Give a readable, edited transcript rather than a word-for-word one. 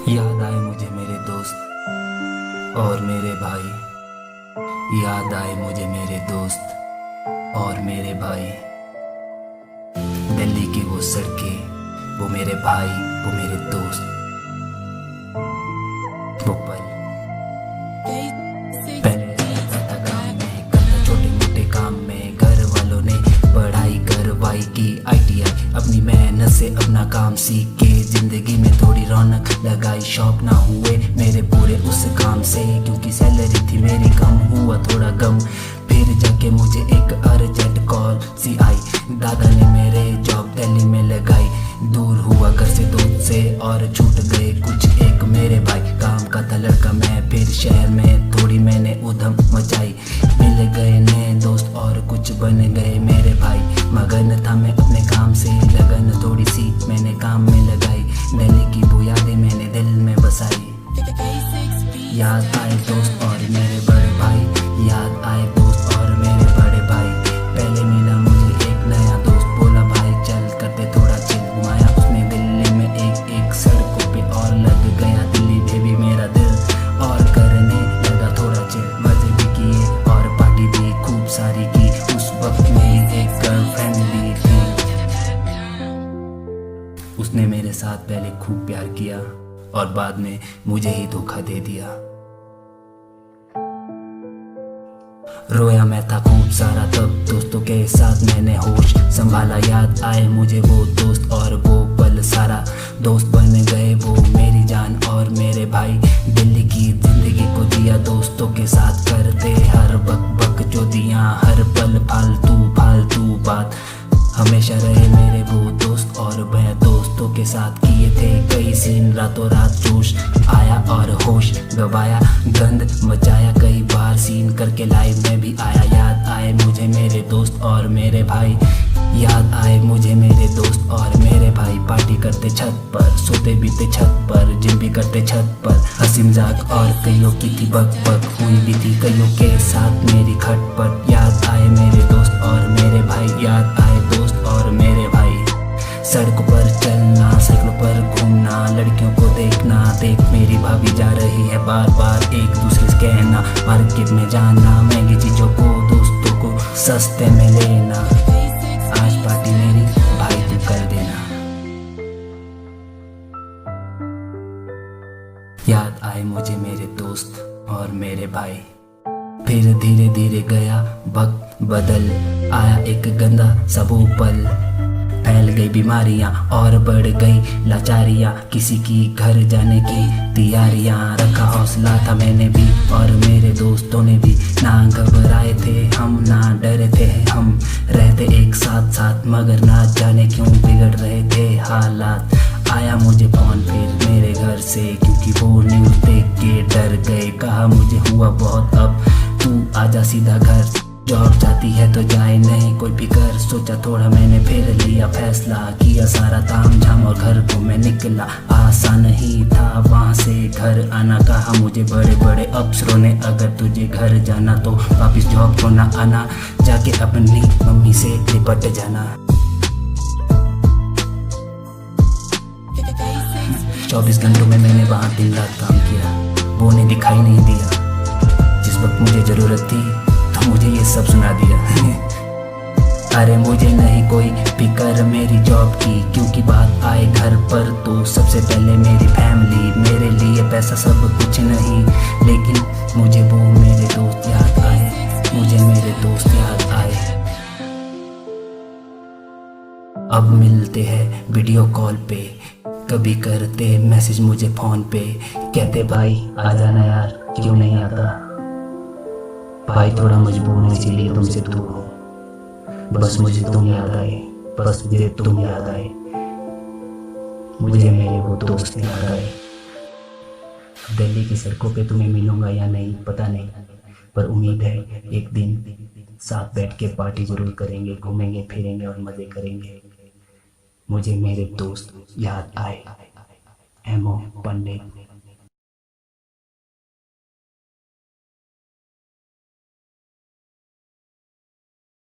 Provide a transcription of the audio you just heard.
याद आए मुझे मेरे दोस्त और मेरे भाई। याद आए मुझे मेरे दोस्त और मेरे भाई। दिल्ली की वो सड़कें, वो मेरे भाई, वो मेरे दोस्त। वो पल पहले रहता था गाँव में, करता छोटे मोटे काम में। घर वालों ने पढ़ाई करवाई की ITI, अपनी मेहनत से अपना काम सीख के जिंदगी में थोड़ी रौनक लगाई। शौक ना हुए मेरे पूरे उस काम से, क्योंकि सैलरी थी मेरी कम, हुआ थोड़ा गम। फिर जाके मुझे एक अर्जेंट कॉल सी आई, दादा ने मेरे जॉब दिल्ली में लगाई। दूर हुआ घर से दोस्त से और छूट गए कुछ एक मेरे भाई। काम का था लड़का मैं, फिर शहर में थोड़ी मैंने उधम मचाई। मिल गए नए दोस्त और कुछ बन गए मेरे भाई। मगन था मैं अपने काम से, लगन थोड़ी सी मैंने काम में लगाई। दिल्ली की वो यादें मैंने दिल में बसाई। याद आए दोस्त और मेरे बड़े भाई, याद आए दोस्त और मेरे बड़े भाई। पहले मिला मुझे एक नया दोस्त, बोला भाई चल करते थोड़ा चिल। घुमाया उसने दिल्ली में एक सड़कों पे और लग गया दिल्ली बेबी मेरा दिल। और करने लगा थोड़ा चिल, मजे भी किए और पार्टी भी खूब सारी की। उस वक्त मेरी एक गर्लफ्रेंड भी थी, उसने मेरे साथ पहले खूब प्यार किया और बाद में मुझे ही धोखा दे दिया। रोया मैं था खूब सारा तब, दोस्तों के साथ मैंने होश संभाला। याद आए मुझे वो दोस्त और वो पल, सारा दोस्त बन गए वो मेरी जान और मेरे भाई। दिल्ली की जिंदगी को जिया दोस्तों के साथ, करते हर बक जो दिया हर पल फालतू बात। हमेशा रहे मेरे वो दोस्त और मैं दोस्तों के साथ किए थे कई सीन। रातों रात जोश आया और होश गवाया, गंद मचाया कई बार सीन करके लाइव में भी आया। याद आए मुझे मेरे दोस्त और मेरे भाई, याद आए मुझे मेरे दोस्त और मेरे भाई। पार्टी करते छत पर, सोते भी थे छत पर, जिम भी करते छत पर। हंसी मजाक और कईयों की थी बक हुई भी थी कईयों के साथ मेरी खटपट। याद आए मेरे दोस्त और मेरे भाई, याद आए दोस्त और मेरे भाई। सड़कों पर चलना, साइकिलों पर घूमना, लड़कियों को देखना, देख मेरी भाभी जा रही है बार बार एक दूसरे से कहना। मार्केट में जाना, महंगी चीजों को दोस्तों को सस्ते में लेना। आज पार्टी मेरी भाई तू कर देना। याद आए मुझे मेरे दोस्त और मेरे भाई। फिर धीरे धीरे गया वक्त बदल, आया एक गंदा सा वो पल। फैल गई बीमारियां और बढ़ गई लाचारियां, किसी की घर जाने की तैयारियां। रखा हौसला था मैंने भी और मेरे दोस्तों ने भी, ना घबराए थे हम ना डरे थे हम। रहते एक साथ मगर ना जाने क्यों बिगड़ रहे थे हालात। आया मुझे फोन फिर मेरे घर से, क्योंकि वो न्यूज़ देख के डर गए। कहा मुझे हुआ बहुत, अब तू आजा सीधा घर। जॉब जाती है तो जाए नहीं कोई फिकर। सोचा थोड़ा मैंने फिर लिया फैसला, किया सारा ताम झाम और घर को मैं निकला। आसान नहीं था वहाँ से घर आना, कहा मुझे बड़े बड़े अफसरों ने अगर तुझे घर जाना तो वापिस जॉब को ना आना, जाके अपनी मम्मी से लिपट जाना। 24 घंटों में मैंने वहाँ दिन रात काम किया, वो ने दिखाई नहीं दिया। जिस वक्त मुझे जरूरत थी तो मुझे ये सब सुना दिया। अरे मुझे नहीं कोई फिक्र मेरी जॉब की, क्योंकि बात आए घर पर तो सबसे पहले मेरी फैमिली। मेरे लिए पैसा सब कुछ नहीं, लेकिन मुझे वो मेरे दोस्त याद आए, मुझे मेरे दोस्त याद आए। अब मिलते हैं वीडियो कॉल पे, कभी करते मैसेज मुझे फोन पे। कहते भाई आ जाना यार, क्यों नहीं आता भाई, थोड़ा मजबूर हूँ इसीलिए तुमसे दूर हूँ। बस मुझे तुम याद आए, बस मुझे तुम याद आए, मुझे मेरे वो दोस्त याद आए। दिल्ली की सड़कों पे तुम्हें मिलूंगा या नहीं पता नहीं, पर उम्मीद है एक दिन साथ बैठ के पार्टी जरूर करेंगे, घूमेंगे फिरेंगे और मजे करेंगे। मुझे मेरे दोस्त याद आए। एमओ पंडित।